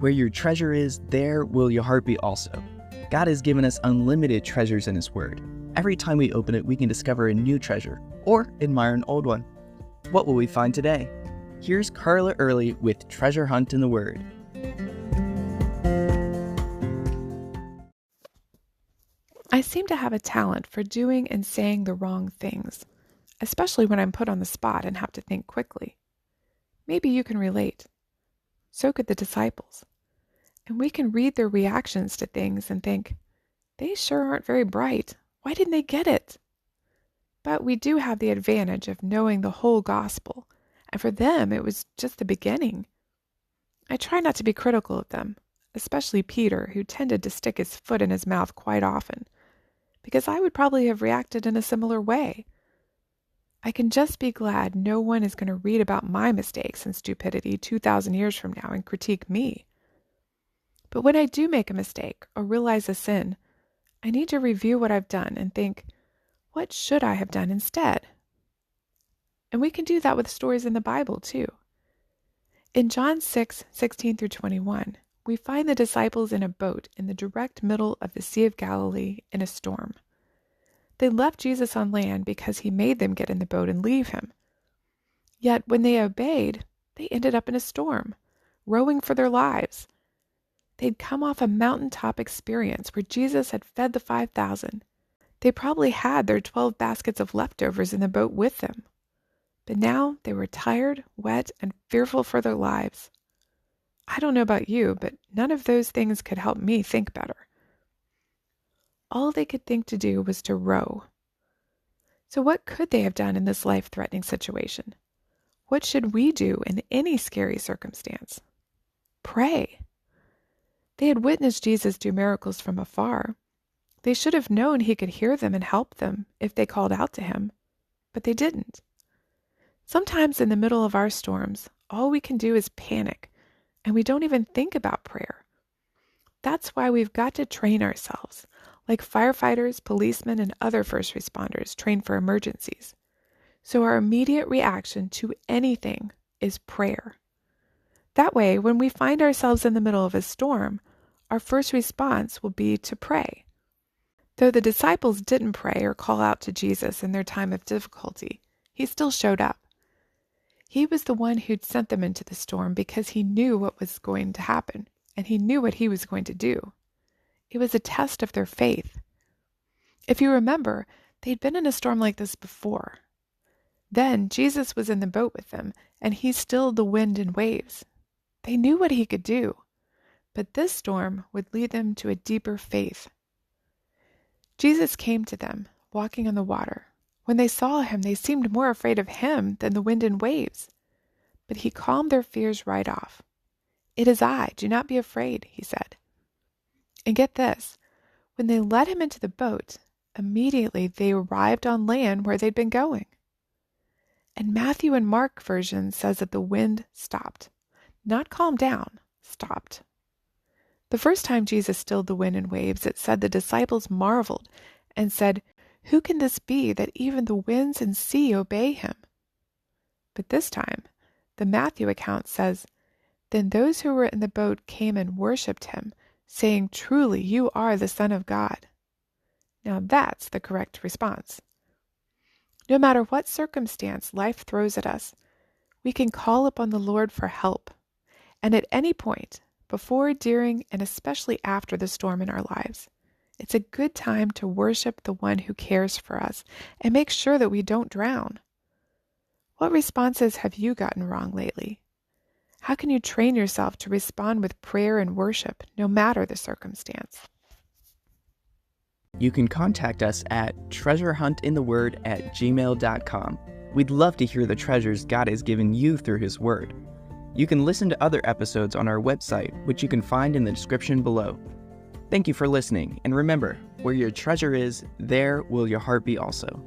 Where your treasure is, there will your heart be also. God has given us unlimited treasures in His Word. Every time we open it, we can discover a new treasure or admire an old one. What will we find today? Here's Carla Early with Treasure Hunt in the Word. I seem to have a talent for doing and saying the wrong things, especially when I'm put on the spot and have to think quickly. Maybe you can relate. So could the disciples. And we can read their reactions to things and think, they sure aren't very bright. Why didn't they get it? But we do have the advantage of knowing the whole gospel, and for them it was just the beginning. I try not to be critical of them, especially Peter, who tended to stick his foot in his mouth quite often, because I would probably have reacted in a similar way. I can just be glad no one is going to read about my mistakes and stupidity 2,000 years from now and critique me. But when I do make a mistake or realize a sin, I need to review what I've done and think, what should I have done instead? And we can do that with stories in the Bible too. In John 6:16-21, we find the disciples in a boat in the direct middle of the Sea of Galilee in a storm. They left Jesus on land because he made them get in the boat and leave him. Yet when they obeyed, they ended up in a storm, rowing for their lives. They'd come off a mountaintop experience where Jesus had fed the 5,000. They probably had their 12 baskets of leftovers in the boat with them. But now they were tired, wet, and fearful for their lives. I don't know about you, but none of those things could help me think better. All they could think to do was to row. So what could they have done in this life-threatening situation? What should we do in any scary circumstance? Pray. They had witnessed Jesus do miracles from afar. They should have known he could hear them and help them if they called out to him, but they didn't. Sometimes in the middle of our storms, all we can do is panic, and we don't even think about prayer. That's why we've got to train ourselves, like firefighters, policemen, and other first responders trained for emergencies. So our immediate reaction to anything is prayer. That way, when we find ourselves in the middle of a storm, our first response will be to pray. Though the disciples didn't pray or call out to Jesus in their time of difficulty, he still showed up. He was the one who'd sent them into the storm because he knew what was going to happen, and he knew what he was going to do. It was a test of their faith. If you remember, they'd been in a storm like this before. Then Jesus was in the boat with them, and he stilled the wind and waves. They knew what he could do, but this storm would lead them to a deeper faith. Jesus came to them, walking on the water. When they saw him, they seemed more afraid of him than the wind and waves. But he calmed their fears right off. "It is I, do not be afraid," he said. And get this, when they led him into the boat, immediately they arrived on land where they'd been going. And Matthew and Mark version says that the wind stopped. Not calmed down, stopped. The first time Jesus stilled the wind and waves, it said the disciples marveled and said, "Who can this be that even the winds and sea obey him?" But this time, the Matthew account says, "Then those who were in the boat came and worshipped him, saying, 'Truly, you are the Son of God.'" Now that's the correct response. No matter what circumstance life throws at us, we can call upon the Lord for help. And at any point, before, during, and especially after the storm in our lives, it's a good time to worship the one who cares for us and make sure that we don't drown. What responses have you gotten wrong lately? How can you train yourself to respond with prayer and worship, no matter the circumstance? You can contact us at treasurehuntintheword@gmail.com. We'd love to hear the treasures God has given you through His Word. You can listen to other episodes on our website, which you can find in the description below. Thank you for listening, and remember, where your treasure is, there will your heart be also.